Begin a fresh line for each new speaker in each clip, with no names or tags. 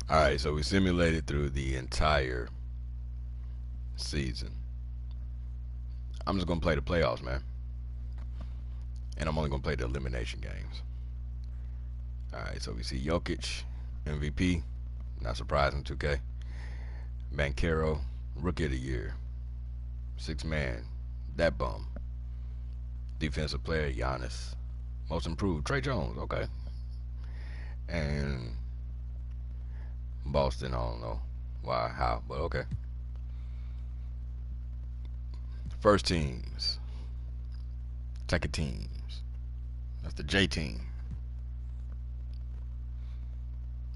All right, so we simulated through the entire season. I'm just gonna play the playoffs, man, and I'm only gonna play the elimination games. All right, so we see Jokic, MVP, not surprising, 2K. Bankero, Rookie of the Year, six man, that bum. Defensive Player, Giannis. Most Improved, Trey Jones, okay. And Boston, I don't know why, how, but okay. First teams, second teams. That's the J team.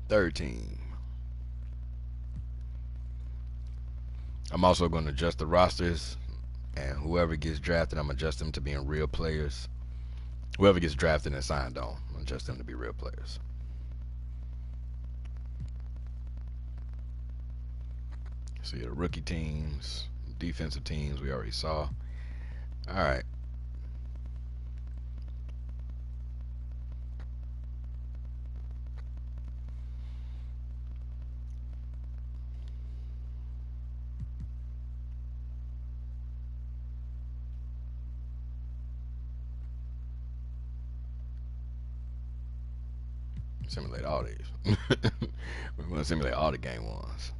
Third team. I'm also going to adjust the rosters, and whoever gets drafted, I'm going to adjust them to being real players. Whoever gets drafted and signed on, I'm going to adjust them to be real players. See the rookie teams, defensive teams, we already saw. All right. Simulate all these. We're going to simulate all the game ones.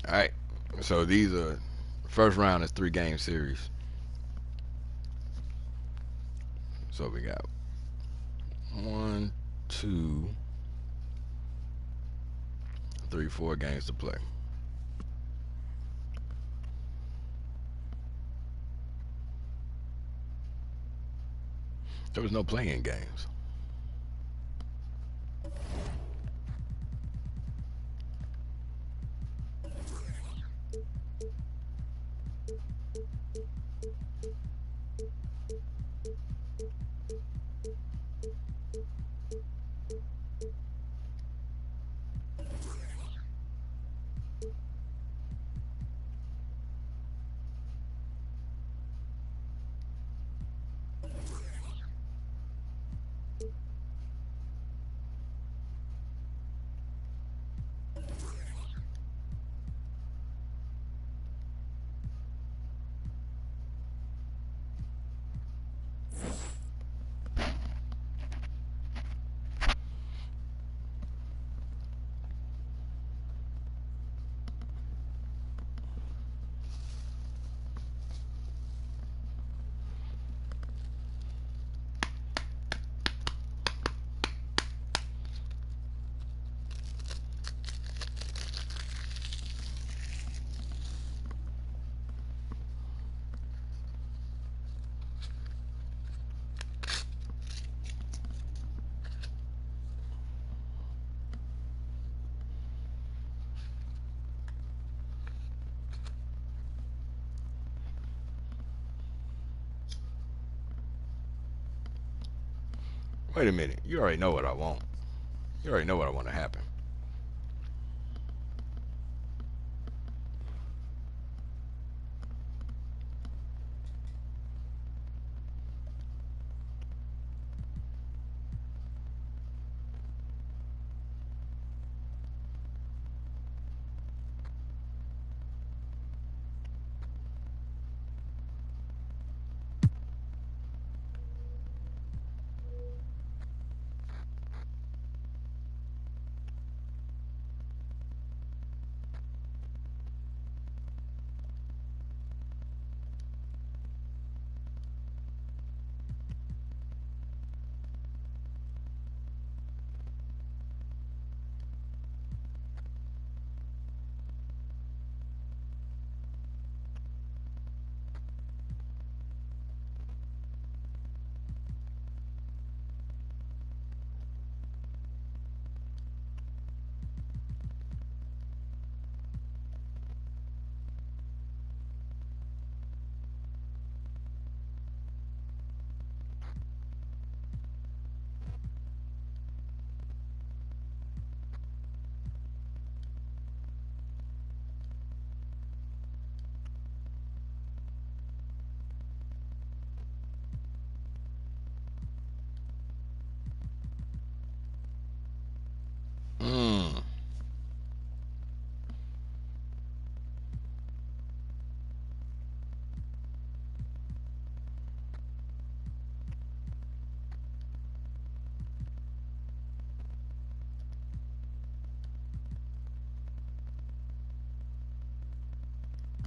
All right. So these are first round is 3 game series. So we got one, two, three, 4 games to play. There was no playing games. Wait a minute. You already know what I want. You already know what I want to happen.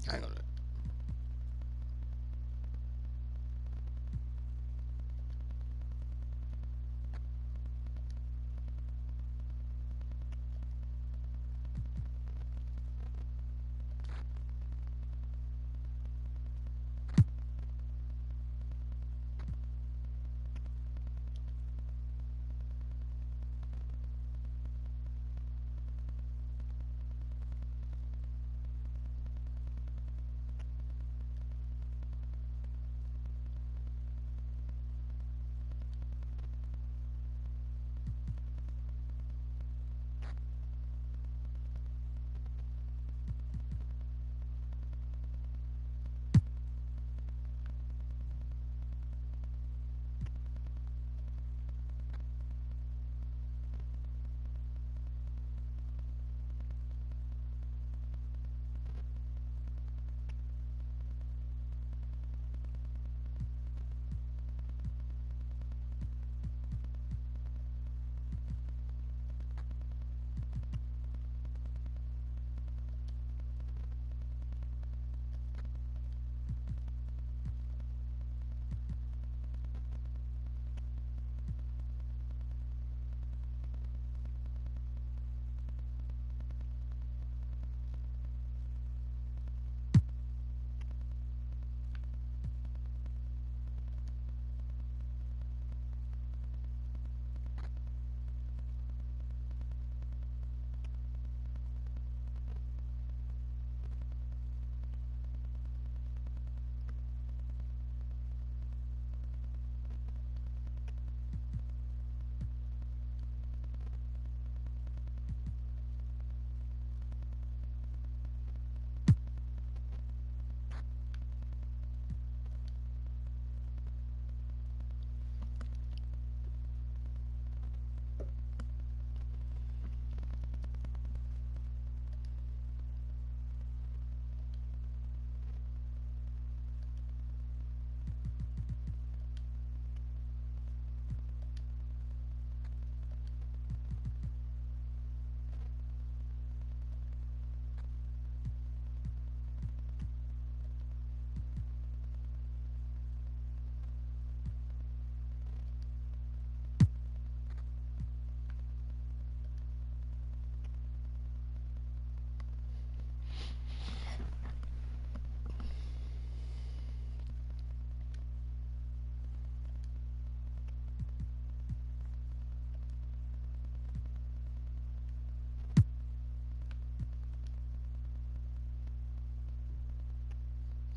I ain't gonna.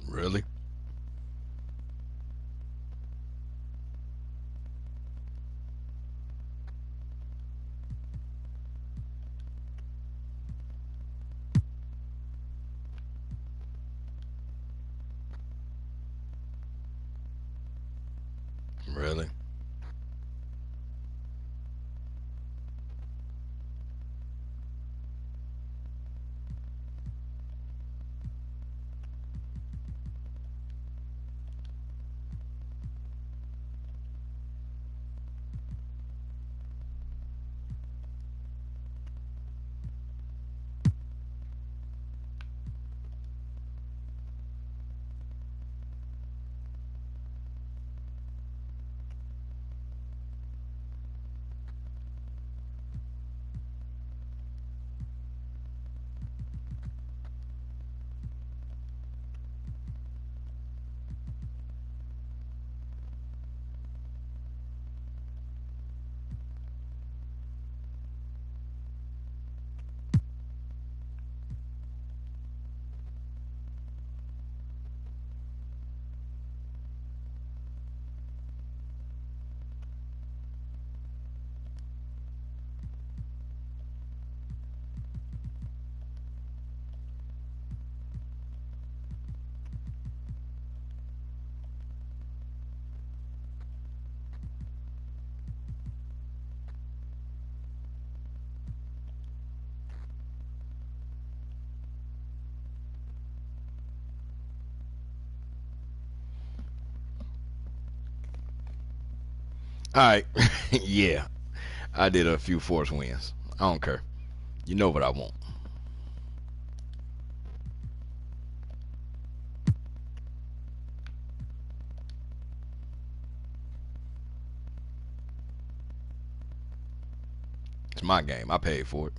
Really? Really? All right. Yeah, I did a few force wins. I don't care. You know what I want. It's my game. I paid for it.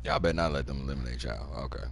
Y'all better not let them eliminate y'all. Okay.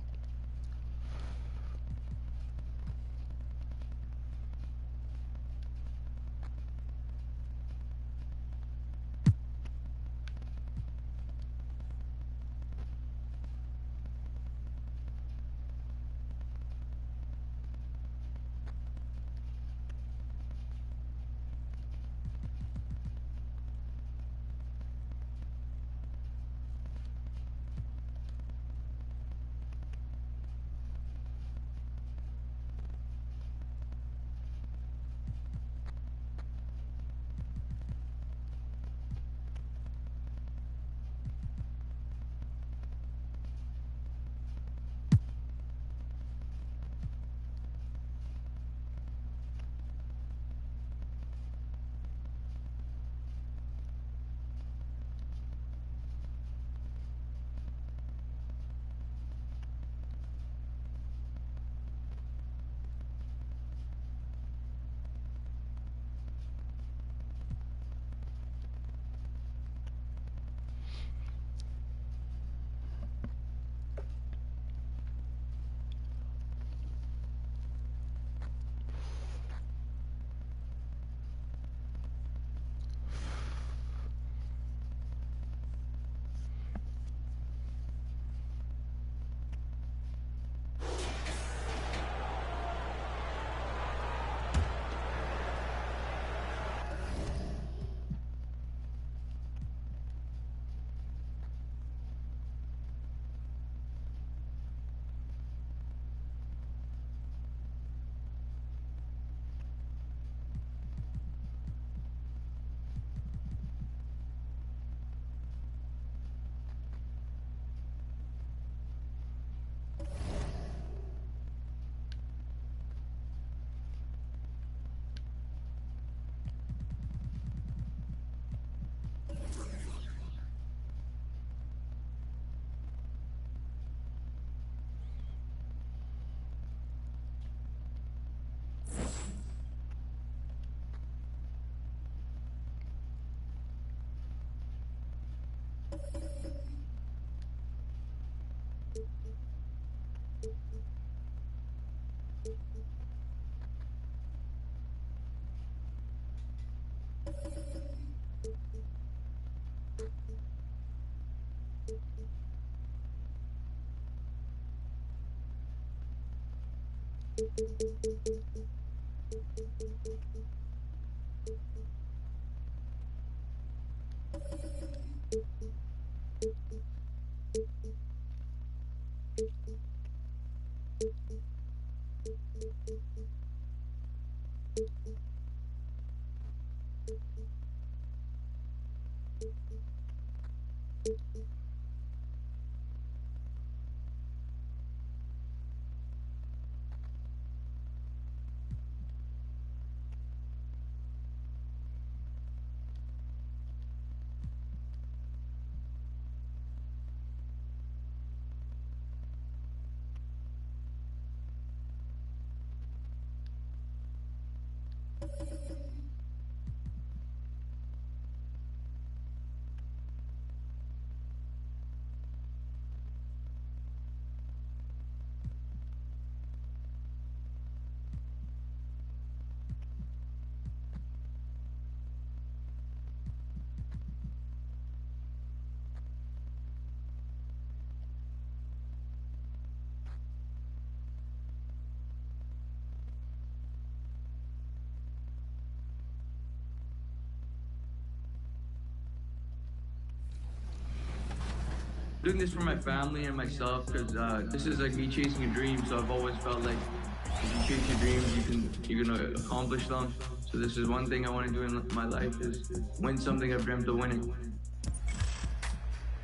doing this for my family and myself because this is like me chasing a dream. So I've always felt like if you chase your dreams, you're gonna accomplish them. So this is one thing I want to do in my life is win something I've dreamt of winning.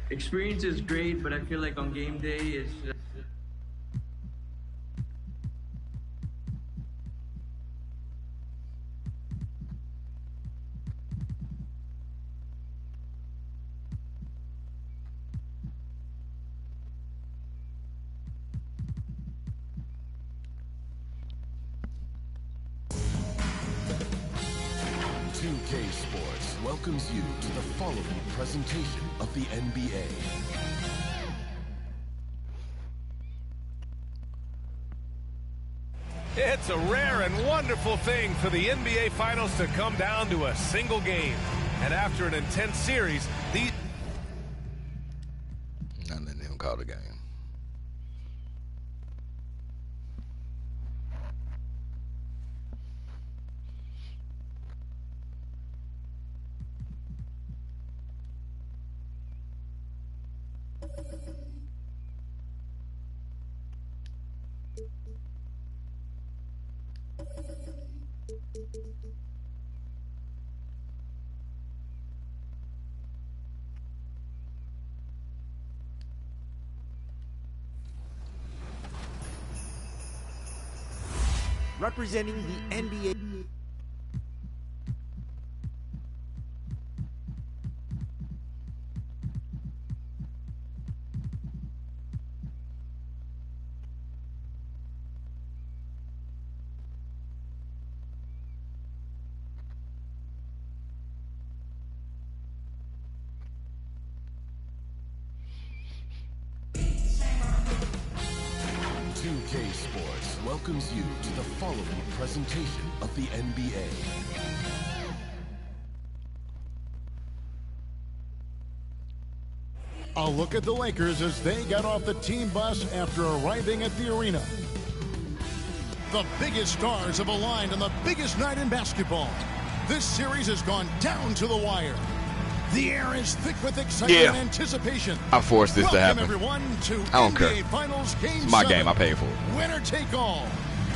Experience is great, but I feel like on game day it's
Sports welcomes you to the following presentation of the NBA.
It's a rare and wonderful thing for the NBA Finals to come down to a single game. And after an intense series,
None of them called a game.
Representing the NBA.
Sports welcomes you to the following presentation of the NBA.
A look at the Lakers as they got off the team bus after arriving at the arena. The biggest stars have aligned on the biggest night in basketball. This series has gone down to the wire. The air is thick with excitement and anticipation.
I forced this to happen.
Everyone to
I don't
NBA
care.
Finals Game
It's my
7.
game. I paid for it.
Winner take all.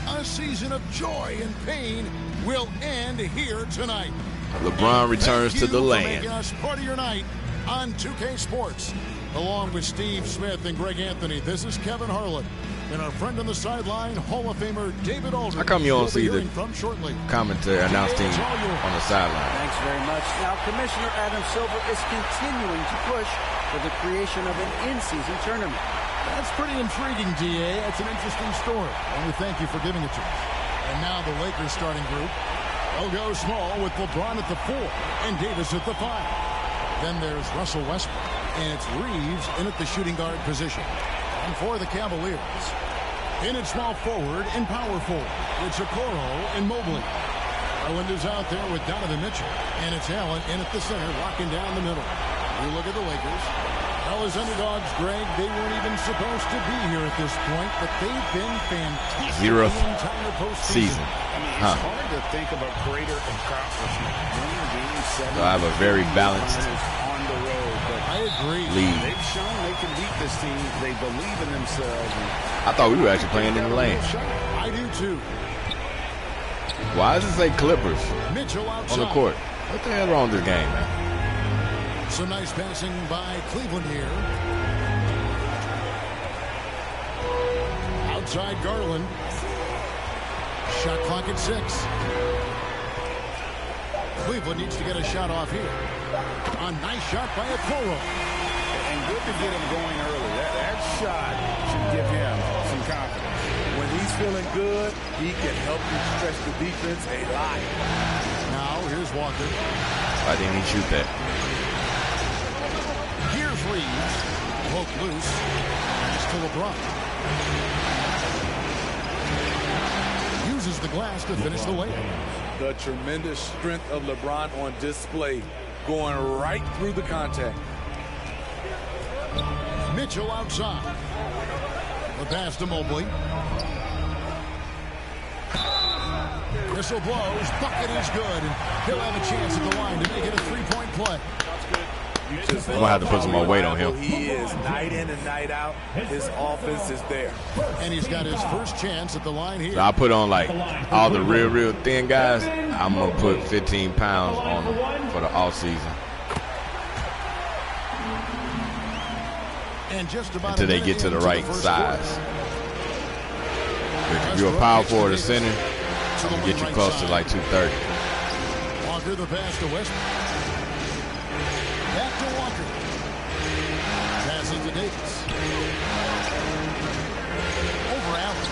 A season of joy and pain will end here tonight.
LeBron returns to the land.
Making us part of your night on 2K Sports. Along with Steve Smith and Greg Anthony, this is Kevin Harlan. And our friend on the sideline, Hall of Famer David Aldridge.
How come you don't see the
shortly.
commentary announce team on the sideline?
Thanks very much. Now, Commissioner Adam Silver is continuing to push for the creation of an in-season tournament.
That's pretty intriguing, DA. It's an interesting story, and we thank you for giving it to us. And now the Lakers starting group. They'll go small with LeBron at the 4 and Davis at the 5. Then there's Russell Westbrook, and it's Reeves in at the shooting guard position. And for the Cavaliers, in at small forward and power forward, it's Okoro and Mobley. Garland is out there with Donovan Mitchell, and it's Allen in at the center, locking down the middle. You look at the Lakers. Well, as underdogs, Greg, they weren't even supposed to be here at this point, but they've been fantastic.
0th
the entire postseason.
season.
I mean, it's hard to think of a greater accomplishment.
So I have a very balanced
on the road, but
I agree.
lead.
they've shown they can beat this team. They believe in themselves.
I thought we were actually playing in the lane.
I do too.
Why does it say Clippers
Mitchell outside.
on the court? What the hell wrong with this game, man?
Some nice passing by Cleveland here. Outside Garland. Shot clock at 6. Cleveland needs to get a shot off here. A nice shot by Okoro.
And good to get him going early. That shot should give him some confidence.
When he's feeling good, he can help you stretch the defense a lot.
Now here's Walker.
Why didn't he shoot that?
Here's Reeves. Poke loose. It's to LeBron. Uses the glass to finish the layup.
The tremendous strength of LeBron on display, going right through the contact.
Mitchell outside. The pass to Mobley. Whistle blows. Bucket is good. And he'll have a chance at the line to make it a three-point play.
Just
I'm gonna have to put some more weight on him.
He is night in and night out. His offense is there.
And he's got his first chance at the line here.
So I put on like all the real thin guys. I'm gonna put 15 pounds on them for the off season.
And just about
until they get to the right size. If you're a power forward or center, I'm gonna get you close to like 230.
Walker the pass to West. Back to Walker. Passes to Davis. Over Allen.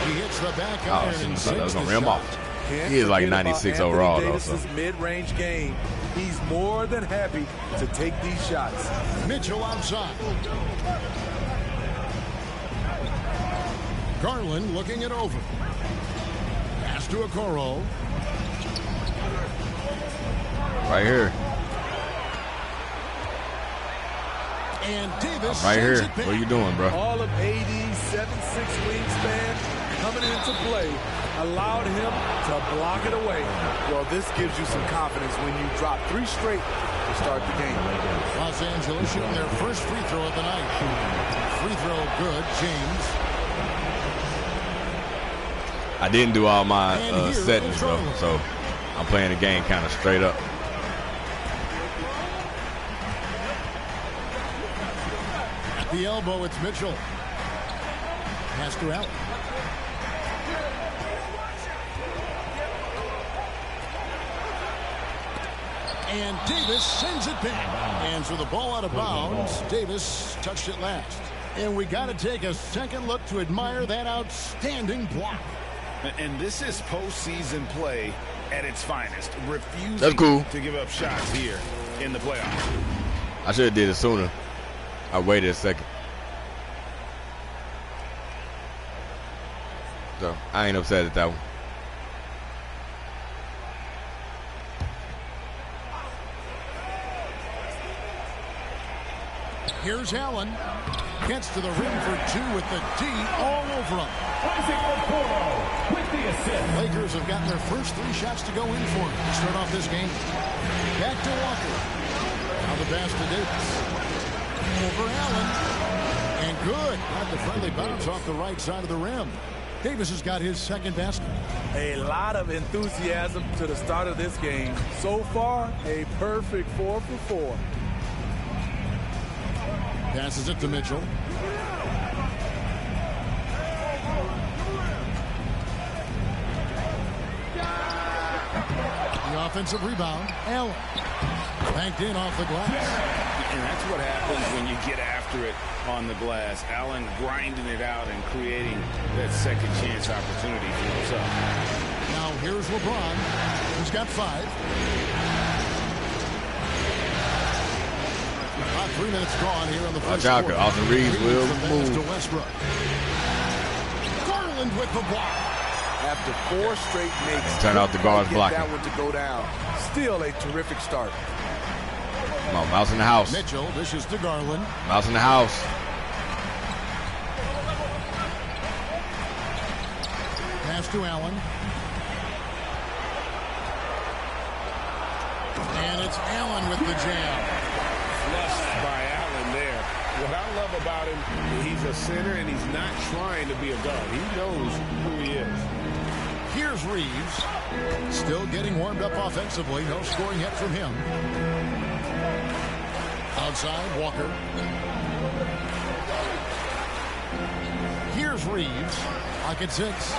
He hits the back iron and
I was gonna
sinks
rim
the
off. He is like 96 overall though. So.
Mid-range game. He's more than happy to take these shots.
Mitchell outside. Garland looking it over. Pass to Okoro.
Right here.
And Davis
right here. What are you doing, bro?
All of AD's 7'6" wingspan coming into play allowed him to block it away. Well, this gives you some confidence when you drop 3 straight to start the game.
Los Angeles shooting their first free throw of the night. Free throw good, James.
I didn't do all my settings though, so I'm playing the game kind of straight up.
At the elbow, it's Mitchell. Pass to Allen. And Davis sends it back. And so the ball out of bounds. Davis touched it last. And we got to take a second look to admire that outstanding block.
And this is postseason play at its finest. Refusing
That's cool.
to give up shots here in the playoffs.
I should have did it sooner. I waited a second. So I ain't upset at that one.
Here's Allen. Gets to the rim for 2 with the D all over him. Lakers have gotten their first 3 shots to go in for him to start off this game. Back to Walker. Now the pass to Davis. Over Allen. And good. Got the friendly bounce off the right side of the rim. Davis has got his second basket.
A lot of enthusiasm to the start of this game. So far, a perfect 4 for 4.
Passes it to Mitchell. The offensive rebound. Allen. Banked in off the glass.
And that's what happens when you get after it on the glass. Allen grinding it out and creating that second chance opportunity for himself.
Now here's LeBron. He's got 5. About 3 minutes gone here on the first
Watch out,
quarter.
Austin Reeves will move.
To Westbrook. Garland with the block.
After 4 straight makes,
turn out the guards blocking.
That one to go down. Still a terrific start.
Come on, mouse in the house.
Mitchell dishes to Garland.
Mouse in the house.
Pass to Allen. And it's Allen with the jam.
Flushed by Allen there. What I love about him, he's a center and he's not trying to be a guard. He knows who he is.
Here's Reeves. Still getting warmed up offensively. No scoring yet from him. Outside, Walker. Here's Reeves. Pocket 6.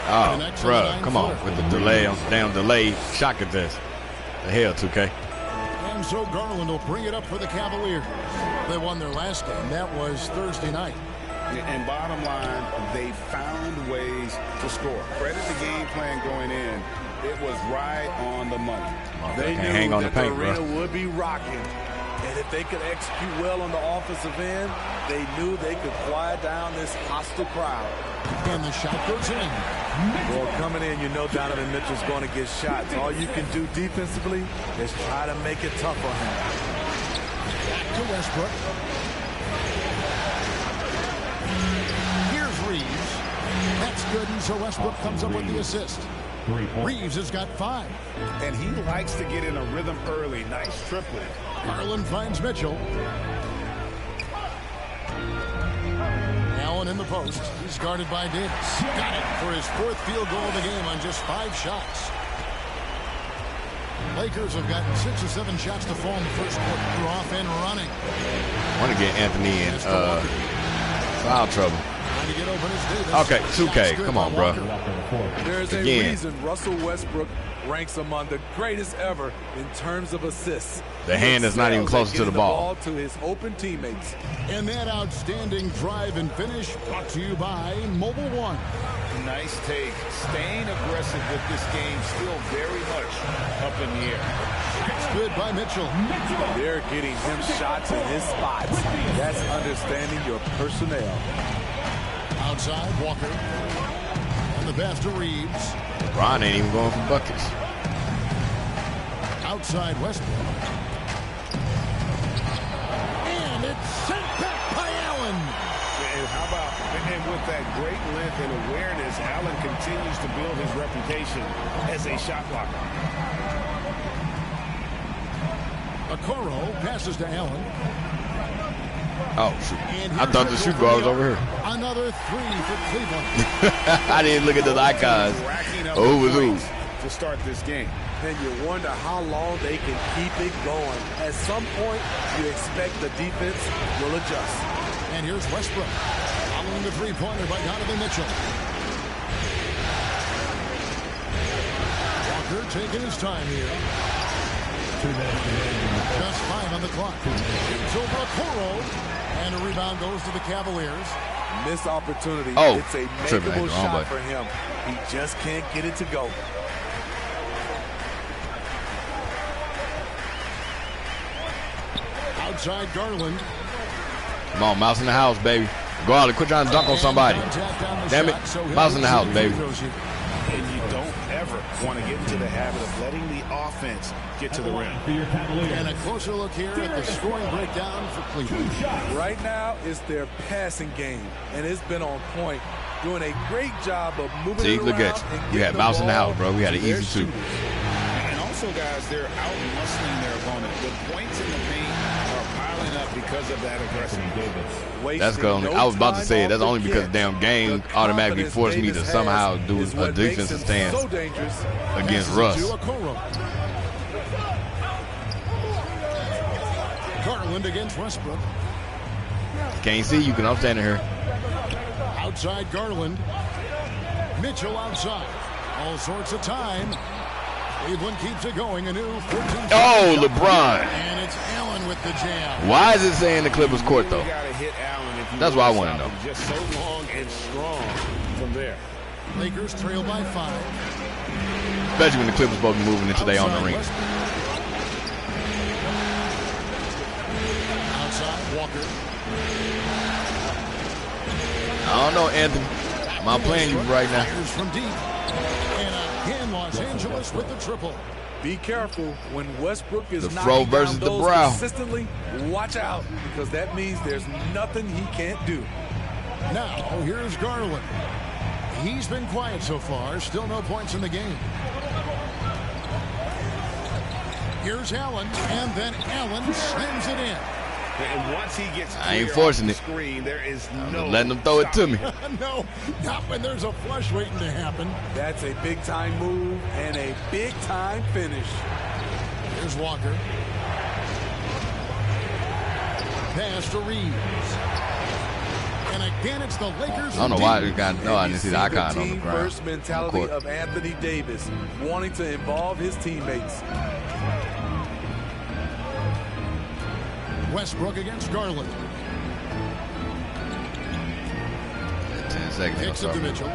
Oh, bruh, come on with the delay on damn delay shot contest. The hell, 2K.
And so Garland will bring it up for the Cavaliers. They won their last game. That was Thursday night.
And bottom line, they found ways to score. Credit the game plan going in. It was right on the money.
They knew
hang on
that
the paint,
arena
bro.
would be rocking. And if they could execute well on the offensive end, they knew they could quiet down this hostile crowd.
And the shot goes in.
Well, coming in, you know Donovan Mitchell's going to get shots. All you can do defensively is try to make it tough on him.
Back to Westbrook. Here's Reeves. That's good, and so Westbrook comes up with the assist. Reeves has got 5.
And he likes to get in a rhythm early. Nice triplet.
Garland finds Mitchell. Allen in the post. He's guarded by Davis. Got it for his 4th field goal of the game on just 5 shots. Lakers have gotten 6 or 7 shots to fall in the first quarter. They're off and running.
I want to get Anthony in foul trouble.
Trying to get open is Davis.
Okay, 2K. Come on, bro.
There's a reason Russell Westbrook ranks among the greatest ever in terms of assists.
The hand is not even closer to the ball.
To his open teammates.
And that outstanding drive and finish brought to you by Mobile One.
Nice take. Staying aggressive with this game, still very much up in the air.
It's good by Mitchell.
They're getting him shots in his spots. That's understanding your personnel.
Outside, Walker. And the pass to Reeves.
Ron ain't even going for buckets.
Outside Westbrook. And it's sent back by Allen.
And how about, and with that great length and awareness, Allen continues to build his reputation as a shot blocker.
Okoro passes to Allen.
Oh, shoot. I thought the shoot guard was over here.
Another 3 for Cleveland.
I didn't look at the icons. Oh, it was who?
To start this game.
Then you wonder how long they can keep it going. At some point, you expect the defense will adjust.
And here's Westbrook. Following the 3-pointer by Donovan Mitchell. Walker taking his time here. 2 minutes remaining. Just 5 on the clock. It's over Okoro. And a rebound goes to the Cavaliers.
Missed opportunity.
Oh,
it's a makeable shot for him. He just can't get it to go.
Outside Garland.
Come on, mouse in the house, baby. Go out and quit trying to dunk on somebody. Damn it. Mouse in the house, baby.
And you don't ever want to get into the habit of letting the offense get to the rim.
And a closer look here at the scoring breakdown for Cleveland.
Right now, it's their passing game, and it's been on point. Doing a great job of moving
See,
it
look
around.
at you. You had mouse in the house, bro. We had an easy 2.
And also, guys, they're out-muscling their opponent. The points in the paint are piling up because of that aggressiveness.
That's because I was about to say it. That's only because the damn game automatically forced me to somehow do a defensive stance against Russ.
Garland against Westbrook.
Can't see you because I'm standing here.
Outside Garland. Mitchell outside. All sorts of time. Cleveland keeps it going. A new 14.
Oh, LeBron.
And it's Allen with the jam.
Why is it saying the Clippers court, though? That's what I want to know.
Just so long and strong from there.
Lakers trail by 5.
Especially when the Clippers supposed to be moving into their own arena.
Outside Walker.
I don't know, Anthony. I'm not playing you right now.
From deep. And again, Los Angeles with the triple.
Be careful when Westbrook is
the
knocking
fro versus
down
the
those
brow.
consistently. Watch out, because that means there's nothing he can't do.
Now, here's Garland. He's been quiet so far. Still no points in the game. Here's Allen, and then Allen slams it in.
And once he gets
I ain't forcing it.
Screen, there is no
letting them throw it to me.
No, not when there's a flush waiting to happen.
That's a big-time move and a big-time finish.
Here's Walker. Pass to Reeves. And again, it's the Lakers.
I don't know why we got. No, I didn't see the icon on the ground.
First mentality of Anthony Davis, wanting to involve his teammates.
Westbrook against Garland.
10 seconds.
Kicks it to Mitchell.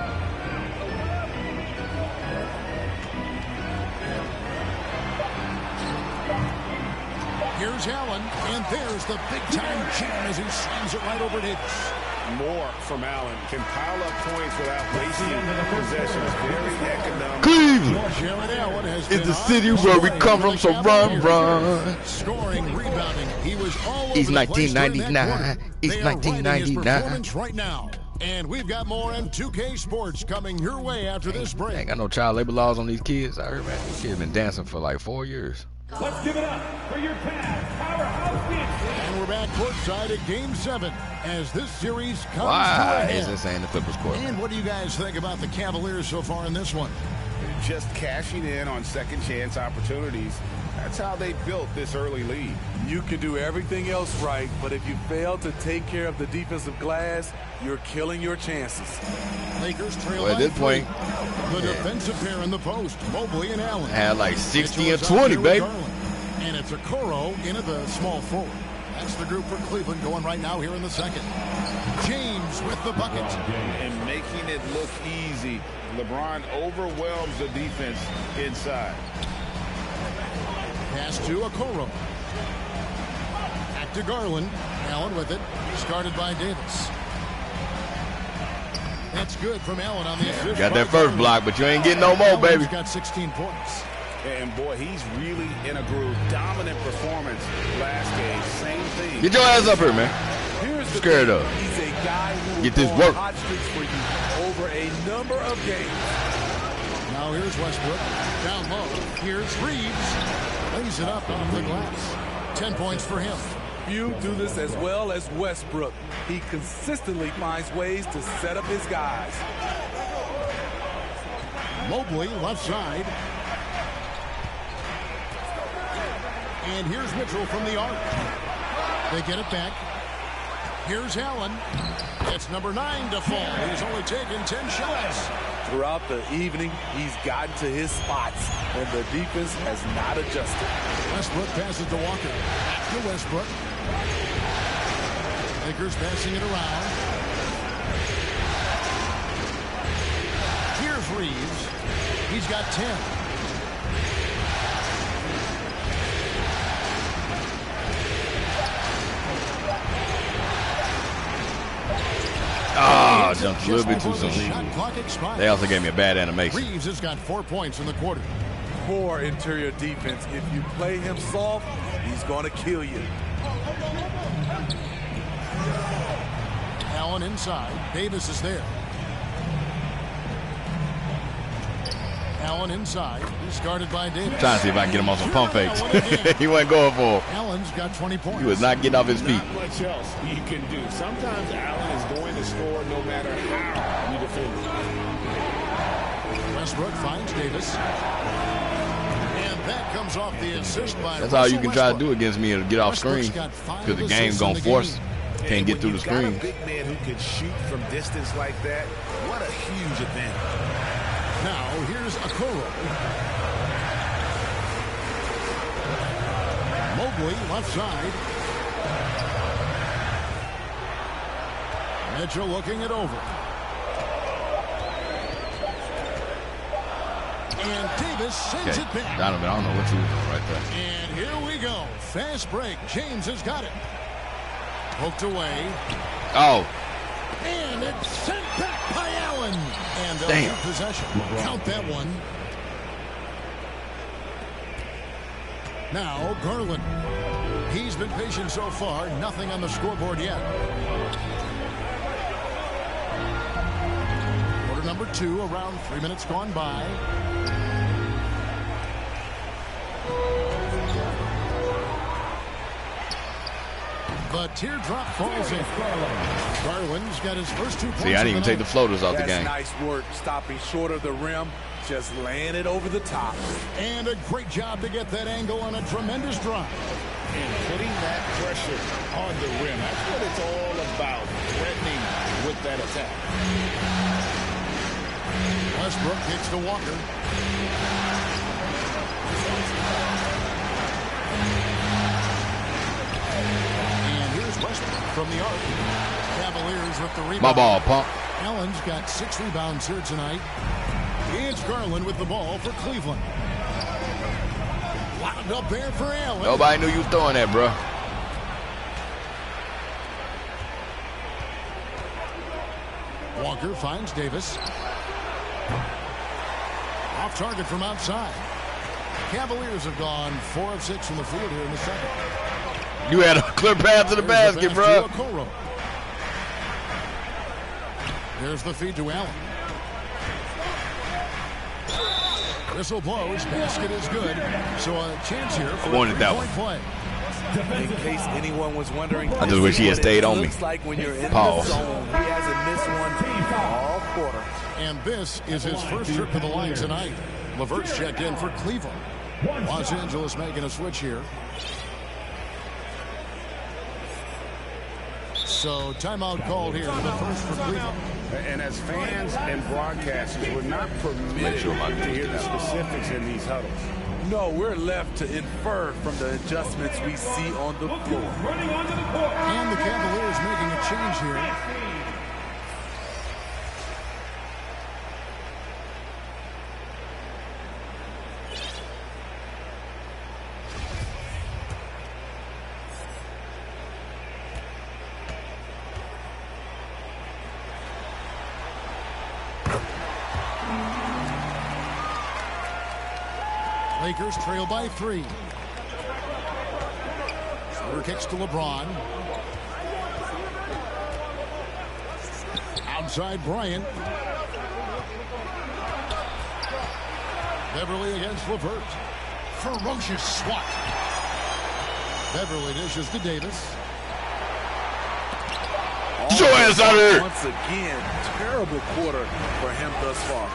Here's Allen, and there's the big-time jam as he slams it right over Davis.
More from Allen. Can pile up points without wasting possessions. Very economic.
Cleveland
Jared Allen has
is the city where we come from, so run.
Scoring, rebounding. He was all over
East
the place during that
1999.
quarter.
East
They are riding his
1999.
performance right now. And we've got more M2K Sports coming your way after this break.
Ain't got no child labor laws on these kids. I heard, man, these kids been dancing for like 4 years.
Let's give it up for your CAVS powerhouse team.
And we're back courtside at Game 7 as this series comes to a
Why is
head.
this ain't the Clippers court?
And what do you guys think about the Cavaliers so far in this one?
Just cashing in on second chance opportunities. That's how they built this early lead.
You can do everything else right, but if you fail to take care of the defensive glass, you're killing your chances.
Lakers trail
Well, at
by
this
3.
point,
The defensive pair in the post, Mobley and Allen.
had like 60
Mitchell
and
is out
20,
there with
baby.
Garland. And it's Okoro in at the small forward. That's the group for Cleveland going right now here in the second. James with the bucket.
And making it look easy. LeBron overwhelms the defense inside.
Pass to Okoro. Back to Garland. Allen with it. Started by Davis. That's good from Allen on the assist.
Got that first block, but you ain't getting no more,
Allen's
baby.
got 16 points.
And boy, he's really in a groove. Dominant performance last game. Same thing.
Get your ass up here, man.
Here's the
Scared
thing.
of.
He's a guy who will
Get this
go on
work.
hot streaks for you over a number of games.
Now here's Westbrook. Down low. Here's Reeves. Lays it up on the glass. 10 points for him.
Few do this as well as Westbrook. He consistently finds ways to set up his guys.
Mobley left side. And here's Mitchell from the arc. They get it back. Here's Allen. It's number 9 to fall. He's only taken 10 shots.
Throughout the evening, he's gotten to his spots, and the defense has not adjusted.
Westbrook passes to Walker. Back to Westbrook. Lakers passing it around. Here's Reeves. He's got 10.
Ah, jumped a little bit too soon.
Shot clock expires.
They also gave me a bad animation.
Reeves has got 4 points in the quarter.
Poor interior defense. If you play him soft, he's going to kill you.
Allen inside. Davis is there. Allen inside. He's guarded by Davis.
Trying to see if I can get him on some pump fakes. He wasn't going for it.
Allen's got 20 points.
He was not getting off his feet.
Not much else you can do. Sometimes Allen is going to score no matter how you defend it.
Westbrook finds Davis. And that comes off the assist by
That's all you
Russell
can try to
Westbrook.
do against me is get off
Westbrook's
screen.
got 5
Because the game's
assists in
going to
the
force.
game.
Can't get through the
When you've
screens.
got a big man who can shoot from distance like that, what a huge advantage.
Now here's Okoro. Mobley left side. Mitchell looking it over. And Davis sends
Okay,
it back.
Donovan, I don't know what you were doing right there.
And here we go. Fast break. James has got it. Poked away.
Oh,
And it's sent back by Allen. And they'll
damn.
keep possession. Count that one. Now Garland. He's been patient so far. Nothing on the scoreboard yet. Quarter number 2, around 3 minutes gone by. The teardrop falls in. Garland's got his first 2 points.
See, I didn't even
of
take the
night.
floaters off the
That's
game.
nice work, stopping short of the rim, just laying it over the top.
And a great job to get that angle on a tremendous drive.
And putting that pressure on the rim. That's what it's all about, threatening with that attack.
Westbrook kicks to Walker. And here's Westbrook from the arc. Cavaliers with the rebound.
My ball, pump.
Allen's got 6 rebounds here tonight. It's Garland with the ball for Cleveland. Wound up there for Allen.
Nobody knew you was throwing that, bro.
Walker finds Davis. Off target from outside. Cavaliers have gone 4 of 6 from the field here in the second.
You had a clear path to the basket, bro.
Okoro. There's the feed to Allen. Whistle blows. Basket is good. So a chance here for a three-point play.
In case anyone was wondering,
I just wish he had stayed on me.
Looks like when you're in
Pause.
the zone, he hasn't missed one all quarter.
And this is his first trip to the line tonight. LeVert's checked in for Cleveland. Los Angeles making a switch here. So timeout called here for the first for Cleveland.
And as fans and broadcasters, we're not permitted to hear the specifics in these huddles.
No, we're left to infer from the adjustments we see on the floor.
And the Cavaliers making a change here. Lakers trail by 3. Shooter kicks to LeBron. Outside Bryant. Beverly against LeVert. Ferocious swat. Beverly dishes to Davis.
Get your ass out of here.
Once again, terrible quarter for him thus far.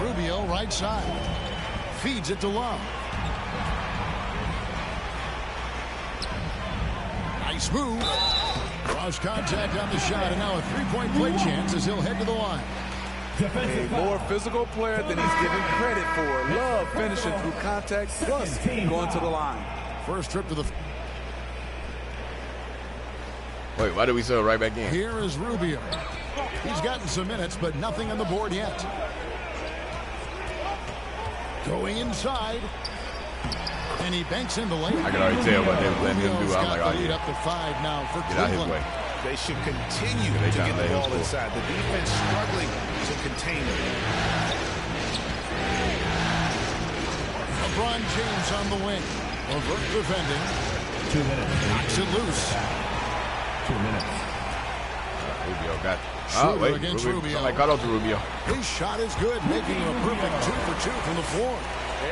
Rubio right side. Feeds it to Love. Nice move. Cross contact on the shot, and now a three-point play chance as he'll head to the line.
A more physical player than he's given credit for. Love finishing through contact, plus going to the line.
First trip to the...
Wait, why did we sell right back in?
Here is Rubio. He's gotten some minutes, but nothing on the board yet. Going inside. And he banks in the lane.
I can already tell what they were letting him do. I'm like, oh, yeah.
Up to 5 now for
Get out his way.
They should continue to get the ball inside. The defense struggling to contain it.
LeBron James on the wing. LeVert defending.
2 minutes.
Knocks it loose.
2 minutes.
Rubio got.
Shooter
Wait,
against Rubio.
Somebody caught out to Rubio.
His shot is good, making it a perfect 2 for 2 from the floor.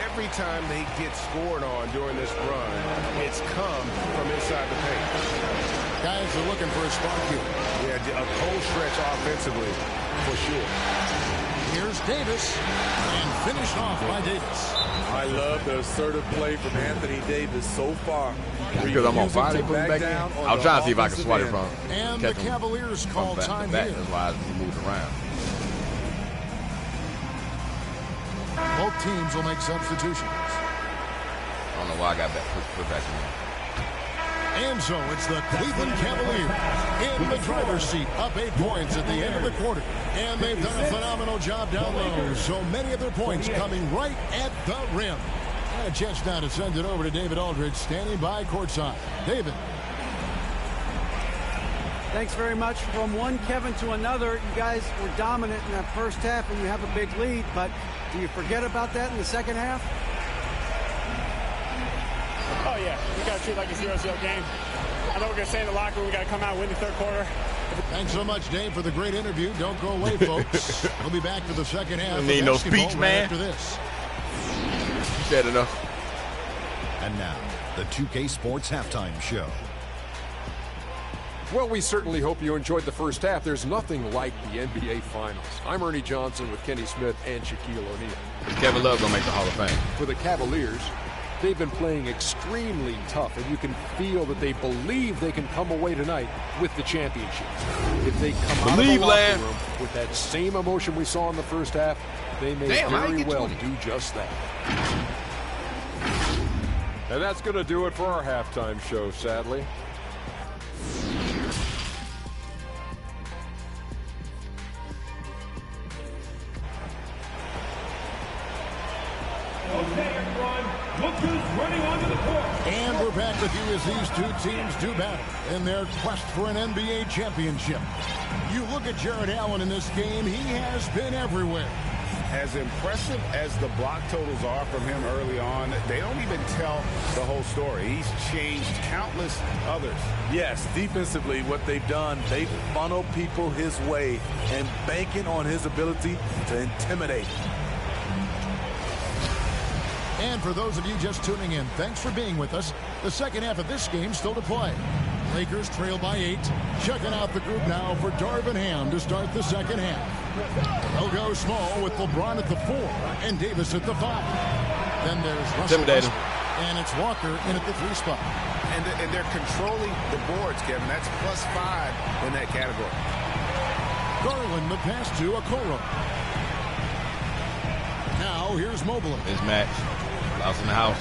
Every time they get scored on during this run, it's come from inside the paint.
Guys are looking for a spark here.
Yeah, a cold stretch offensively, for sure.
Here's Davis, and finished off by Davis.
I love the assertive play from Anthony Davis so far.
Because I'm on fire, they put him back in. I was trying to see if I could swat it from him.
And the Cavaliers call time here.
That's why I moved around.
Both teams will make substitutions.
I don't know why I got put back in.
And so it's the Cleveland Cavaliers in the driver's seat, up 8 points at the end of the quarter. And they've done a phenomenal job down low. So many of their points coming right at the rim. And a chance now to send it over to David Aldridge, standing by courtside. David.
Thanks very much. From one Kevin to another, you guys were dominant in that first half and you have a big lead, but do you forget about that in the second half?
Oh, yeah. We got to treat it like a 0-0 game. I know we're going to stay in the locker room. We got to come out and win the third quarter.
Thanks so much, Dave, for the great interview. Don't go away, folks. We'll be back for the second half.
Don't need no speech, man.
After this.
You said enough.
And now, the 2K Sports Halftime Show.
Well, we certainly hope you enjoyed the first half. There's nothing like the NBA Finals. I'm Ernie Johnson with Kenny Smith and Shaquille O'Neal.
Kevin Love gonna make the Hall of Fame.
For the Cavaliers, they've been playing extremely tough, and you can feel that they believe they can come away tonight with the championship. If they come out of the locker room with that same emotion we saw in the first half, they may very well do just that. And that's going to do it for our halftime show, sadly.
Okay, everyone, look who's running onto the court.
And we're back with you as these two teams do battle in their quest for an NBA championship. You look at Jared Allen in this game, he has been everywhere.
as impressive as the block totals are from him early on, they don't even tell the whole story. He's changed countless others.
Yes, defensively, what they've done, they funnel people his way and banking on his ability to intimidate.
And for those of you just tuning in, thanks for being with us. The second half of this game still to play. Lakers trail by 8. Checking out the group now for Darvin Ham to start the second half. They'll go small with LeBron at the 4 and Davis at the 5. Then there's Russell Westbrook, and it's Walker in at the 3 spot.
And they're controlling the boards, Kevin. That's +5 in that category.
Garland the pass to Okoro. Now here's Mobley.
Mismatch. Lost in the house.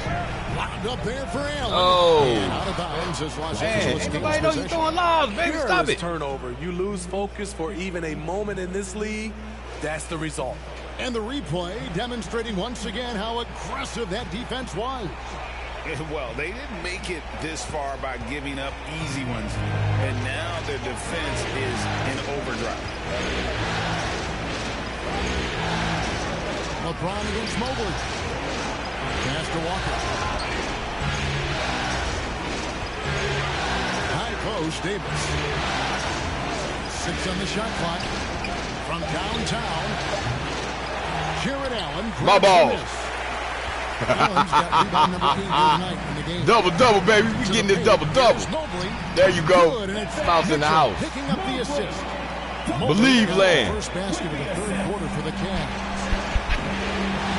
Wound up there for Allen.
Oh.
And out of bounds as Los Angeles gains
Everybody knows you're throwing lobs, baby. Stop it.
Turnover. You lose focus for even a moment in this league. That's the result.
And the replay demonstrating once again how aggressive that defense was.
Well, they didn't make it this far by giving up easy ones. And now their defense is in overdrive.
LeBron against Mobley. Pass to Walker. High post, Davis. 6 on the shot clock. From downtown, Jared Allen.
My ball.
Allen's got rebound number 8 here tonight in the game.
Double, baby. We getting this double. There you go. Mouse in the house.
Picking up the assist.
Believe land.
First basket of the third quarter for the Cavs.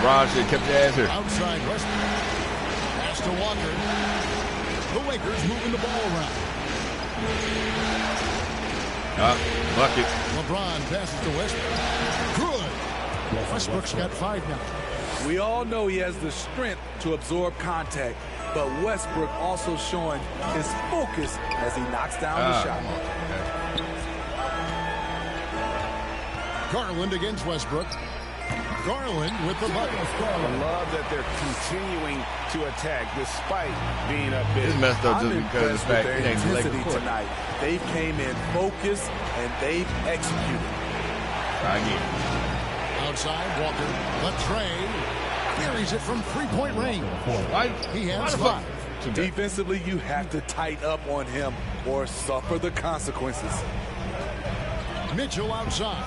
Ron should have kept your ass here.
Outside Westbrook. Pass to Walker. The Lakers moving the ball around.
Bucket.
LeBron passes to Westbrook. Good. Westbrook's got 5 now.
We all know he has the strength to absorb contact, but Westbrook also showing his focus as he knocks down the shot.
Garland against Westbrook. Garland with the bucket.
I love that they're continuing to attack despite being up big.
It's messed up just because of the fact it ain't the Lakers court.
Tonight. They came in focused and they've executed.
Again.
Outside, Walker. The trade. Carries it from 3-point range. He has 5.
Defensively, you have to tighten up on him or suffer the consequences.
Mitchell outside.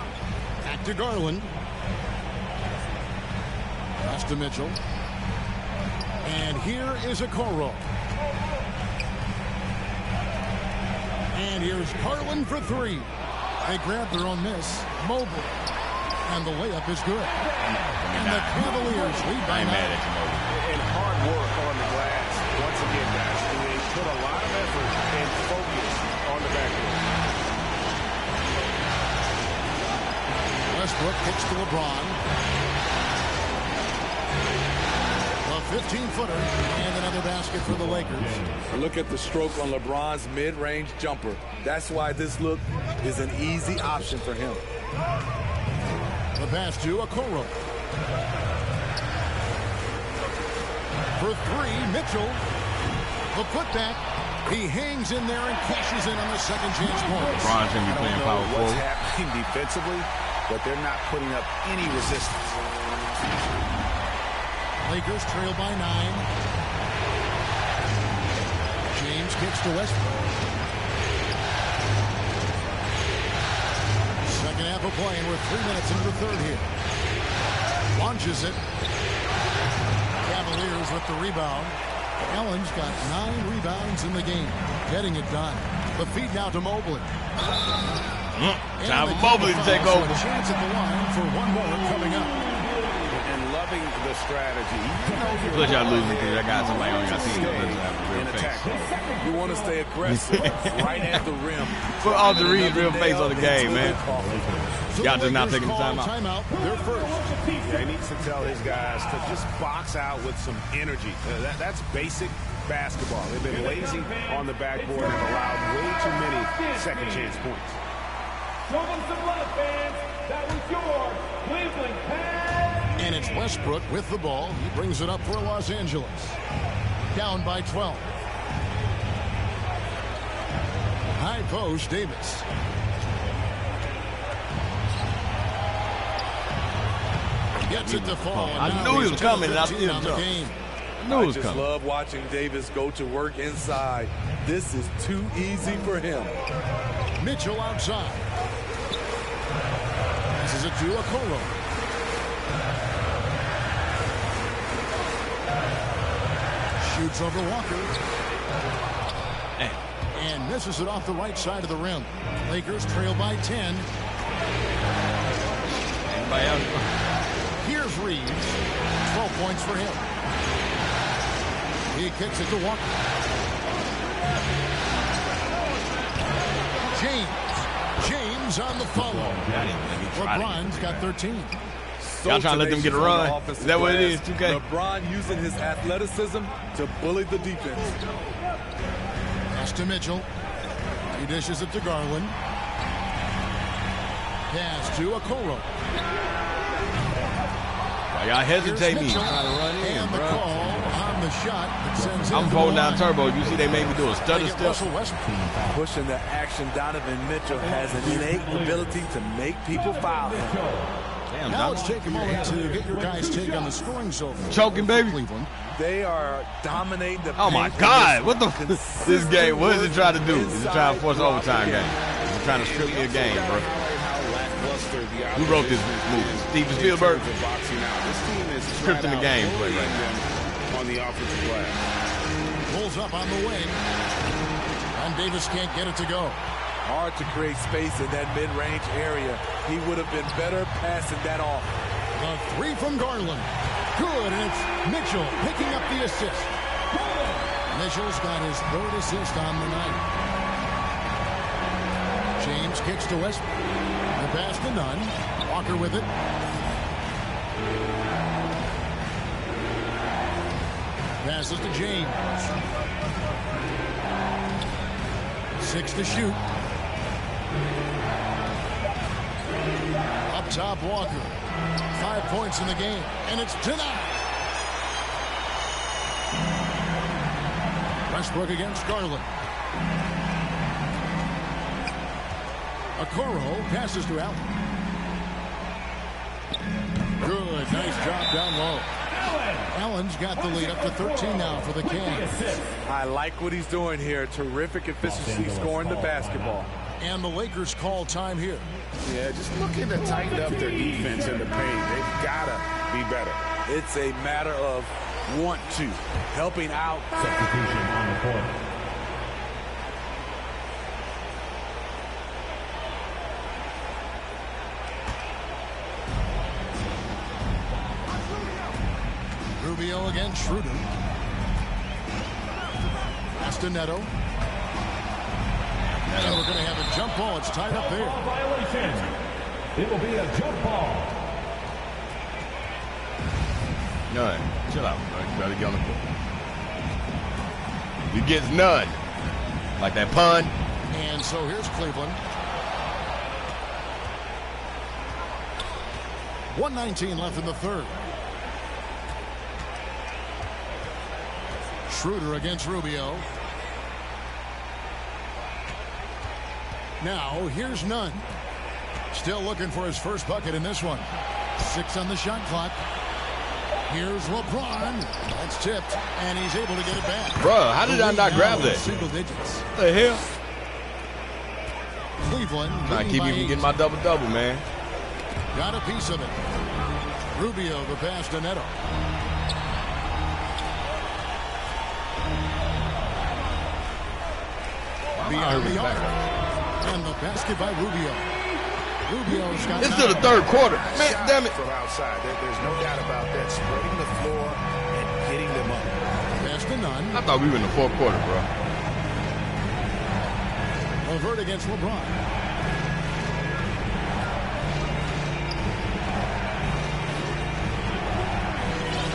Back to Garland. Pass to Mitchell. And here is Okoro. And here's Garland for 3. They grab their own miss. Mobley. And the layup is good. And the Cavaliers lead by 9.
And hard work on the glass. Once again, guys, they put a lot of effort and focus on the backcourt.
Westbrook kicks to LeBron. A 15-footer and another basket for the Lakers.
Look at the stroke on LeBron's mid-range jumper. That's why this look is an easy option for him.
The pass to Okoro. For 3, Mitchell. The putback. He hangs in there and cashes in on the second chance points.
LeBron's going to be playing power forward.
What's happening defensively, but they're not putting up any resistance.
Lakers trail by 9. James kicks to Westbrook. Second half of play, and we're 3 minutes into the third here. Launches it. Cavaliers with the rebound. Allen's got 9 rebounds in the game. Getting it done. The feed now to Mobley.
Time for Mobley to take over.
A chance at the line for one more coming up.
And loving the strategy.
Look, y'all losing because I got somebody on your team that doesn't have a real face.
You want to stay aggressive right at the rim.
Put Alter Reed's real face on the game, man. Y'all just not taking the
timeout. They're first.
Yeah, he needs to tell his guys to just box out with some energy. That's basic basketball. They've been lazy on the backboard and allowed way too many second chance points.
Show them some love, fans. That was your Cleveland Cavs.
And it's Westbrook with the ball. He brings it up for Los Angeles. Down by 12. High post, Davis. Gets it to fall.
I knew he was coming, and I still
on the
jumped.
game.
I knew he was
just
coming.
love watching Davis go to work inside. This is too easy for him.
Mitchell outside. This is it to Okoro. Shoots over Walker. And misses it off the right side of the rim. Lakers trail by 10. Here's Reeves. 12 points for him. He kicks it to Walker. James on the follow. LeBron's got 13.
Y'all trying to let them get a run? Is that what it is, 2K?
LeBron using his athleticism to bully the defense.
Pass to Mitchell. He dishes it to Garland. Pass to Okoro.
Why y'all hesitate me? Trying to run in,
and the
bro.
call on the shot that sends
I'm holding down turbo. You see they made me do a stutter step.
Pushing the action, Donovan Mitchell has an innate ability to make people foul him.
Damn,
now let's take a moment to get your guys' take on the scoring so far.
Choking, baby.
Cleveland.
They are dominating the
Oh my God! What the this game? What is it trying to do? Is it trying to force an overtime game? Is it trying to strip me a game, bro? Who wrote this movie? Steven Spielberg. Scripting the game play right now.
On the offensive glass.
Pulls up on the wing. And Davis can't get it to go.
Hard to create space in that mid-range area. He would have been better passing that off.
The three from Garland. Good, and it's Mitchell picking up the assist. Mitchell's got his third assist on the night. James kicks to Westbrook. The pass to Nunn. Walker with it. Passes to James. 6 to shoot. Up top, Walker. 5 points in the game, and it's tonight. Westbrook against Garland. Okoro passes to Allen. Good, nice job down low. Allen's got the lead up to 13 now for the Cavs.
I like what he's doing here. Terrific efficiency scoring the basketball.
And the Lakers call time here.
Yeah, just looking to tighten up their defense in the paint. They've got to be better.
It's a matter of want to. Helping out.
Substitution on the court.
Rubio against Schroeder. Pass to Neto. And we're going to have a jump ball. It's tied up there.
Violation. It will be a jump ball.
None. Chill out, bro. You better get on the court. You get none. Like that pun.
And so here's Cleveland. 1:19 left in the third. Schroeder against Rubio. Now, here's Nunn. Still looking for his first bucket in this one. 6 on the shot clock. Here's LeBron. That's tipped, and he's able to get it back.
Bro, how did I not grab that?
Single digits.
What the hell?
Cleveland.
Trying to keep me from getting my double-double, man.
Got a piece of it. Rubio, the pass to Neto. Beyond the arc. And the basket by Rubio. Rubio's got
It's to the third quarter. Man, damn it.
From outside. There's no doubt about that. Spreading the floor and getting them up.
Pass to Nunn.
I thought we were in the fourth quarter, bro.
Levert against LeBron.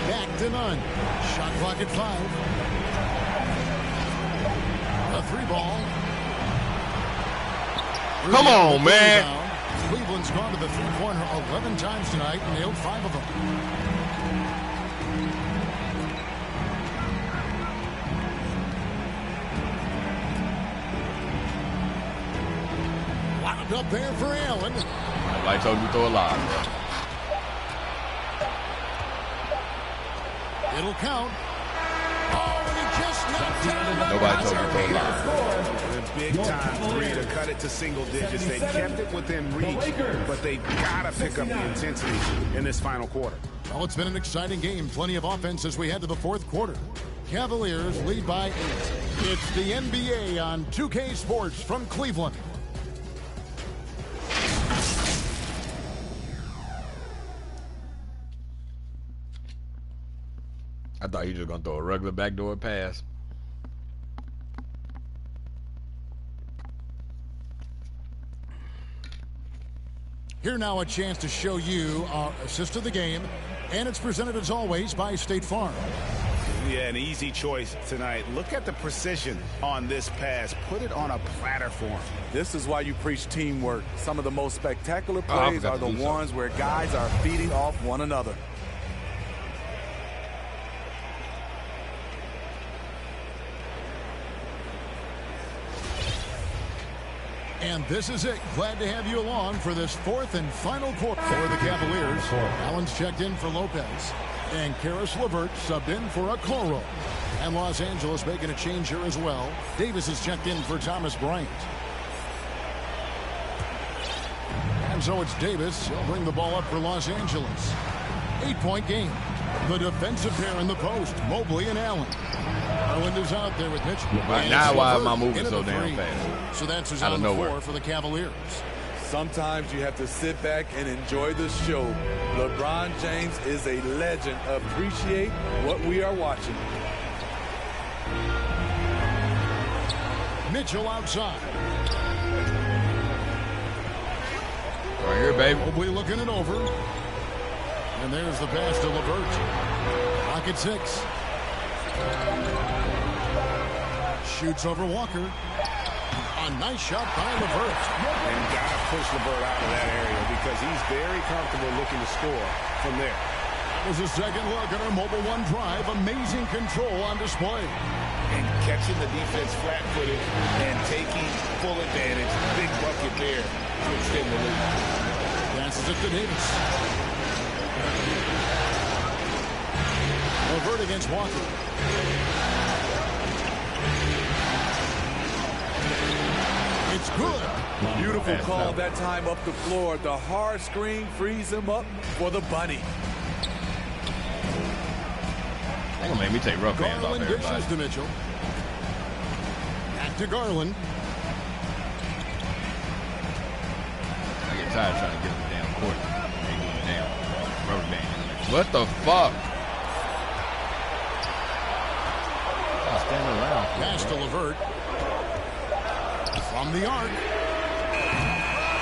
Back to Nunn. Shot clock at 5. A 3-ball.
Come on, man.
Cleveland's gone to the three-pointer 11 times tonight and nailed 5 of them. Wound up there for Allen.
I told you to throw a lot, bro.
It'll count. Oh, and he just knocked down.
Nobody told you to lie.
The big-time three to cut it to single digits. They kept it within reach, but they got to pick up the intensity in this final quarter.
Well, it's been an exciting game. Plenty of offense as we head to the fourth quarter. Cavaliers lead by 8. It's the NBA on 2K Sports from Cleveland.
I thought you were just going to throw a regular backdoor pass.
Here now a chance to show you our assist of the game, and it's presented as always by State Farm.
Yeah, an easy choice tonight. Look at the precision on this pass. Put it on a platter for him.
This is why you preach teamwork. Some of the most spectacular plays are the ones where guys are feeding off one another.
And this is it. Glad to have you along for this fourth and final quarter for the Cavaliers. Allen's checked in for Lopez. And Karis LeVert subbed in for Okoro. And Los Angeles making a change here as well. Davis is checked in for Thomas Bryant. And so it's Davis. He'll bring the ball up for Los Angeles. 8-point game. The defensive pair in the post, Mobley and Allen. Garland is out there with Mitchell.
Now why am I moving so damn fast?
So that's his
out of nowhere.
4 for the Cavaliers.
Sometimes you have to sit back and enjoy the show. LeBron James is a legend. Appreciate what we are watching.
Mitchell outside.
Right here, baby.
Mobley looking it over. And there's the pass to LeVert. Rocket 6. Shoots over Walker. A nice shot by LeVert.
And got to push LeVert out of that area because he's very comfortable looking to score from there.
That was a second look at our Mobile One drive. Amazing control on display.
And catching the defense flat-footed and taking full advantage. Big bucket there to extend the lead.
Passes it to Davis. LeVert against Walker. It's good.
Beautiful call that time up the floor. The hard screen frees him up for the bunny.
They're gonna make me take rough hands off
Garland
everybody.
dishes to Mitchell. Back to Garland.
I get tired trying to get the damn court. They doing the damn rubber band. What the fuck? I'm standing around.
Pass to LeVert. From the arc.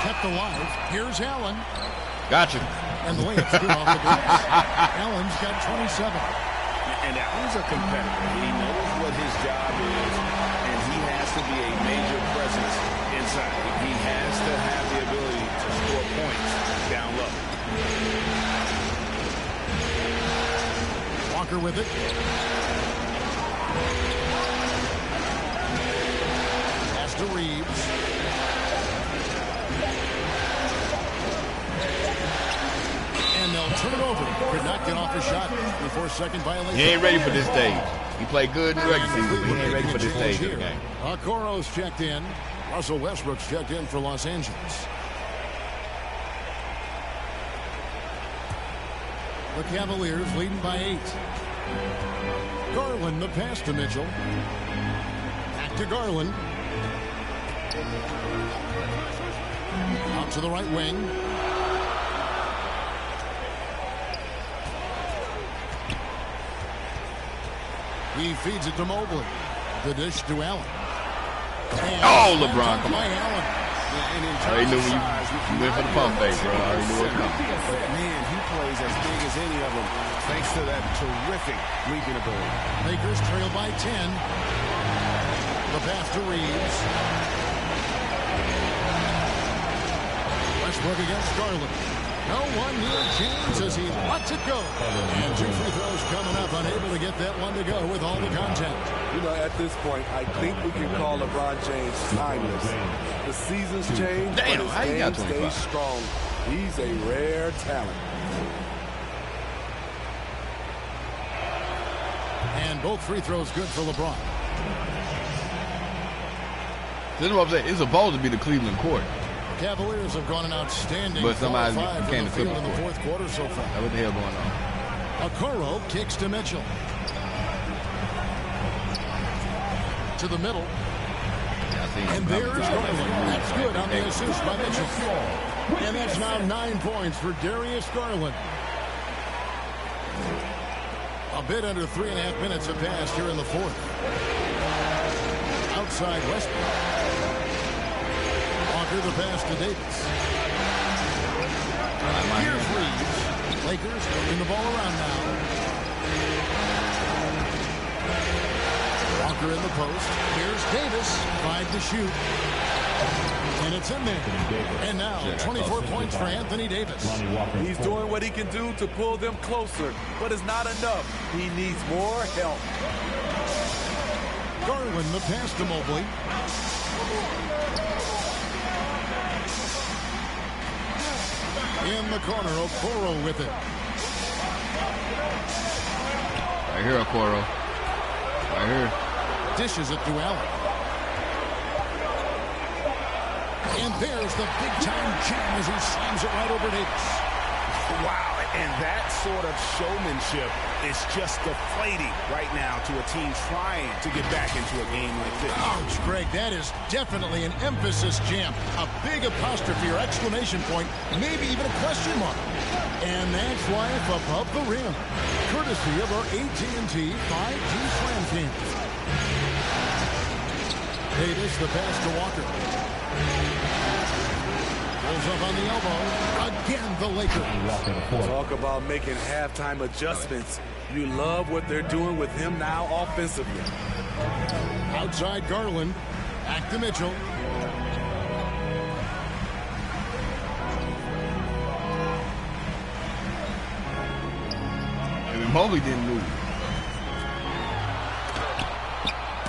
Kept alive. Here's Allen.
Gotcha.
And the layup's good off the glass. Allen's got 27.
And Allen's a competitor. He knows what his job is, and he has to be a major presence inside. He has to have the ability to score points down low.
Walker with it. Pass to Reeves. And they'll turn it over. Could not get off a shot before second violation.
He ain't ready for this stage. He played good in the regular season, but he ain't ready for this stage of the game.
Okoro's checked in. Russell Westbrook's checked in for Los Angeles. The Cavaliers leading by 8. Garland the pass to Mitchell. Back to Garland. Out to the right wing. He feeds it to Mobley. The dish to Allen. And
oh, LeBron, come on.
Allen.
I already knew you went for the pump fake, bro. I already knew it coming.
Man, he plays as big as any of them thanks to that terrific leaping ability.
Lakers trail by 10. The pass to Reeves. Westbrook against Garland. No one near James as he lets it go. And 2 free throws coming up, unable to get that one to go with all the contact.
You know, at this point, I think we can call LeBron James timeless. The seasons change, but his game stays strong. He's a rare talent.
And both free throws good for LeBron.
This is what I'm saying. It's supposed to be the Cleveland court.
Cavaliers have gone an outstanding
but somebody
5
became the
field in
Clippers
the
court.
fourth quarter so far.
What the hell going on?
Okoro kicks to Mitchell. To the middle. And there's Garland. That's good on the assist by Mitchell. And that's now 9 points for Darius Garland. A bit under 3.5 minutes have passed here in the fourth. Outside Westbrook. Walker the pass to Davis. Here's Reeves. Lakers moving the ball around now. Walker in the post. Here's Davis. 5 to shoot. And it's in there. And now 24 points for Anthony Davis.
He's doing what he can do to pull them closer, but it's not enough. He needs more help.
Garland the pass to Mobley. In the corner, Okoro with it.
Right here, Okoro. Right here.
Dishes it to Allen. And there's the big-time jam as he slams it right over Davis.
Wow, and that sort of showmanship is just deflating right now to a team trying to get back into a game like this.
Ouch, Greg, that is definitely an emphasis jam. A big apostrophe or exclamation point, maybe even a question mark. And that's life above the rim, courtesy of our AT&T 5G Slam team. Davis, the pass to Walker. Pulls up on the elbow. Again, the Lakers.
Talk about making halftime adjustments. You love what they're doing with him now offensively.
Outside Garland. Back to Mitchell.
And Mobley didn't move.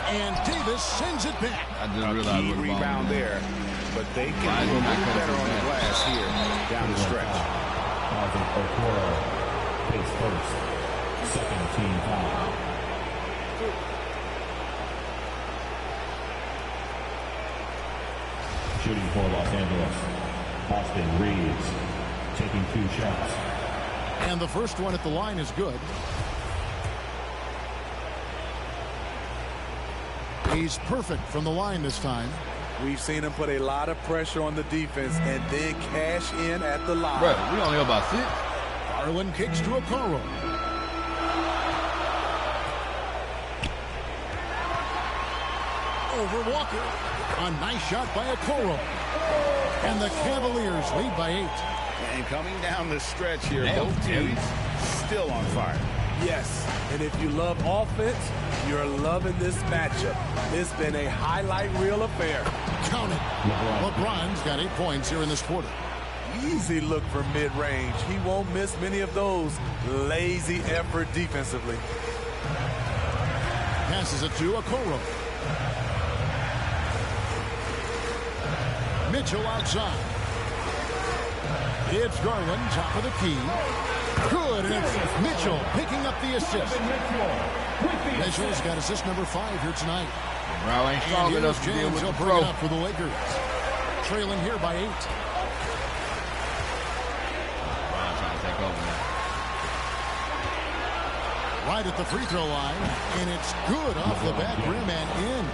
And Davis sends it back.
I just realized
key
what
rebound there, but they can do a little better on the glass here down the stretch.
Okoro takes first. Second team foul. Shooting for Los Angeles, Austin Reeves taking 2 shots.
And the first one at the line is good. He's perfect from the line this time.
We've seen him put a lot of pressure on the defense and then cash in at the line.
Bro, we only about 6.
Garland kicks to Okoro. Over Walker. A nice shot by Okoro. And the Cavaliers lead by 8.
And coming down the stretch here, both teams still on fire.
Yes, and if you love offense, you're loving this matchup. It's been a highlight reel affair.
Count it. LeBron's got 8 points here in this quarter.
Easy look for mid-range. He won't miss many of those. Lazy effort defensively.
Passes it to Okoro. Mitchell outside. It's Garland, top of the key. Good, and it's Mitchell picking up the assist. Mitchell's got assist number 5 here tonight.
Bro, ain't strong enough to deal with the
bring it up for the Lakers. Trailing here by 8.
Brown trying to take over now.
Right at the free throw line, and it's good off the back rim and in.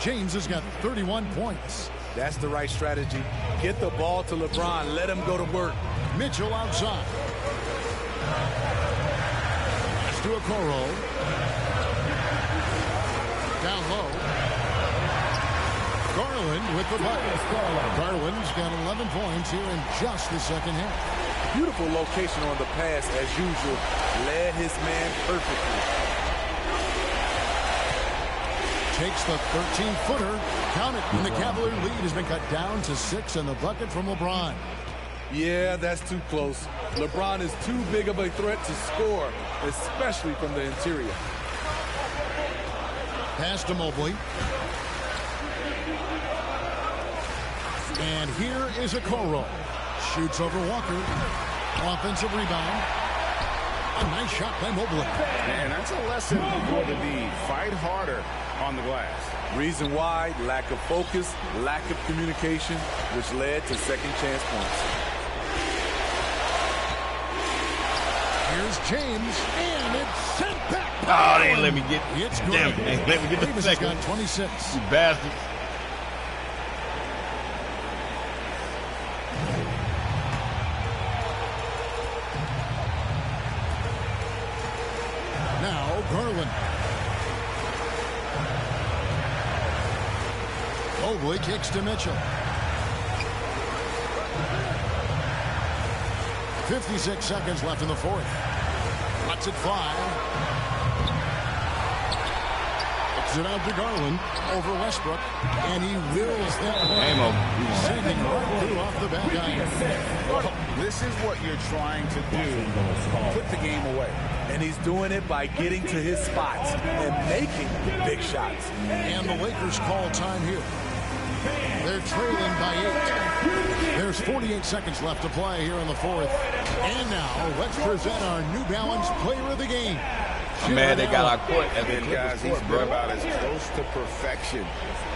James has got 31 points.
That's the right strategy. Get the ball to LeBron. Let him go to work.
Mitchell outside. Pass to Okoro. Down low. Garland with the bucket. Garland's got 11 points here in just the second half.
Beautiful location on the pass as usual. Led his man perfectly.
Takes the 13-footer. Count it. And the Cavalier lead has been cut down to 6 and the bucket from LeBron.
Yeah, that's too close. LeBron is too big of a threat to score, especially from the interior.
Pass to Mobley. And here is Okoro. Shoots over Walker. Offensive rebound. A nice shot by Mobley.
And that's a lesson for the D. Fight harder on the glass.
Reason why, lack of focus, lack of communication, which led to second chance points.
Here's James, and it's sent back.
Oh, they ain't let me get
It's
damn
good.
it. They ain't let me get the
Davis has
second.
got 26.
You bastards.
Now Garland. Mobley kicks to Mitchell. 56 seconds left in the fourth. Lets it fly. Kicks it out to Garland over Westbrook, and he wills that one. Sending right through off the back iron.
This is what you're trying to do. Put the game away.
And he's doing it by getting to his spots and making big shots.
And the Lakers call time here. They're trailing by 8. There's 48 seconds left to play here in the fourth. And now, let's present our New Balance player of the game.
Man, they got our court at the
And guys, he's
court,
been
bro.
about as close to perfection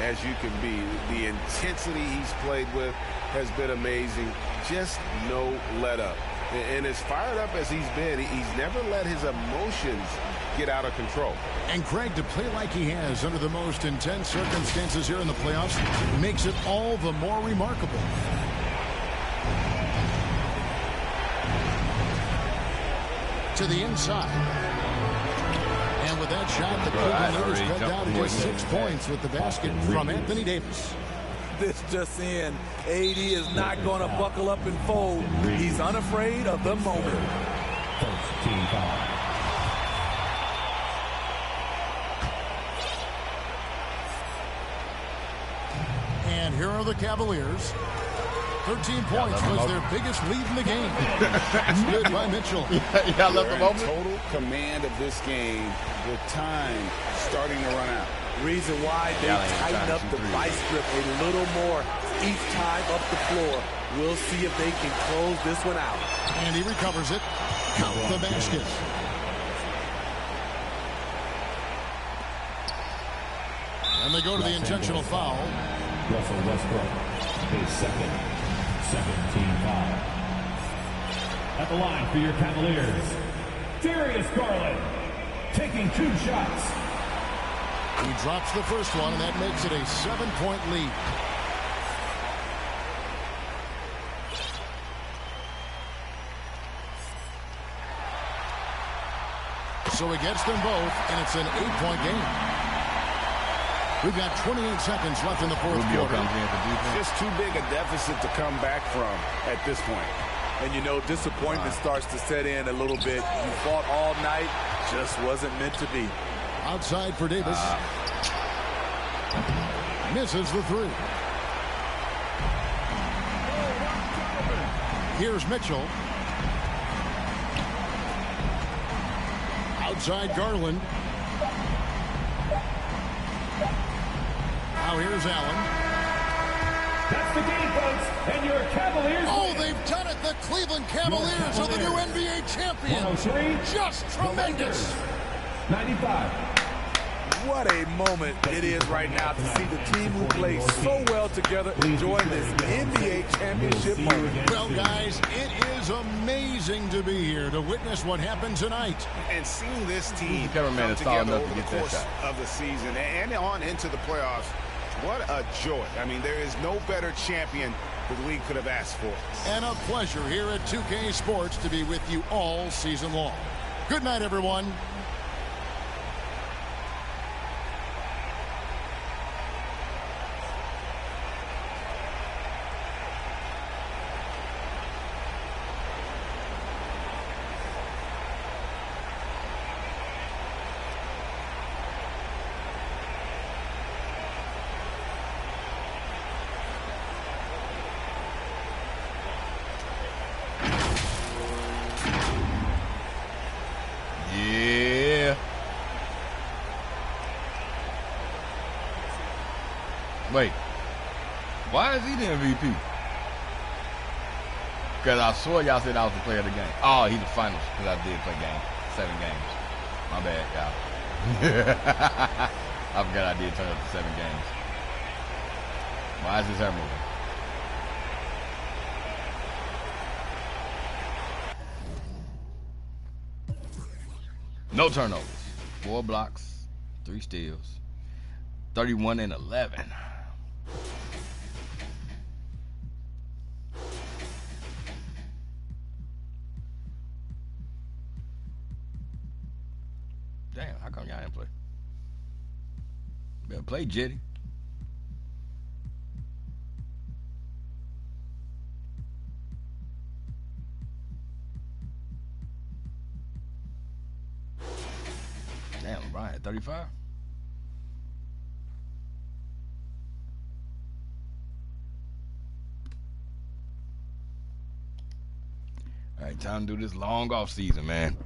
as you can be. The intensity he's played with has been amazing. Just no let up. And as fired up as he's been, he's never let his emotions get out of control.
And Craig, to play like he has under the most intense circumstances here in the playoffs makes it all the more remarkable. To the inside. And with that shot, the Cleveland Lakers cut down to just 6 points with the basket from Anthony Davis.
This just in, AD is not going to buckle up and fold. He's unafraid of the moment.
First team foul.
And here are the Cavaliers. 13 points was their biggest lead in the game. It's good by Mitchell.
Yeah, I love the
They're in
moment.
total command of this game with time starting to run out.
Reason why they tighten up the vice grip a little more each time up the floor. We'll see if they can close this one out.
And he recovers it. Count the basket. And they go to the intentional foul.
Russell Westbrook, his second team foul. At the line for your Cavaliers, Darius Garland, taking 2 shots.
He drops the first one, and that makes it a 7-point lead. So he gets them both, and it's an 8-point game. We've got 28 seconds left in the fourth quarter.
Just too big a deficit to come back from at this point.
And you know, disappointment starts to set in a little bit. You fought all night, just wasn't meant to be.
Outside for Davis. Misses the 3. Here's Mitchell. Outside Garland. Now here's Allen.
That's the game, folks. And your Cavaliers.
Oh, they've done it. The Cleveland Cavaliers are the new NBA champions. Just tremendous.
95.
What a moment it is right now to see the team who plays so well together enjoying this NBA championship moment.
Well, guys, it is amazing to be here to witness what happened tonight.
And seeing this team
cameraman
come
is tall
together
enough to
over the
get that
course
shot.
of the season and on into the playoffs, what a joy. I mean, there is no better champion the league could have asked for.
And a pleasure here at 2K Sports to be with you all season long. Good night, everyone.
Yeah. Wait. Why is he the MVP? Because I swore y'all said I was the player of the game. Oh, he's the finals because I did play 7 games. My bad, y'all. I forgot I did turn up to 7 games. Why is his hair moving? No turnovers. 4 blocks, 3 steals, 31 and 11. Damn, how come y'all didn't play? Better play, Jetty. Damn, LeBron at 35. All right, time to do this long off season, man.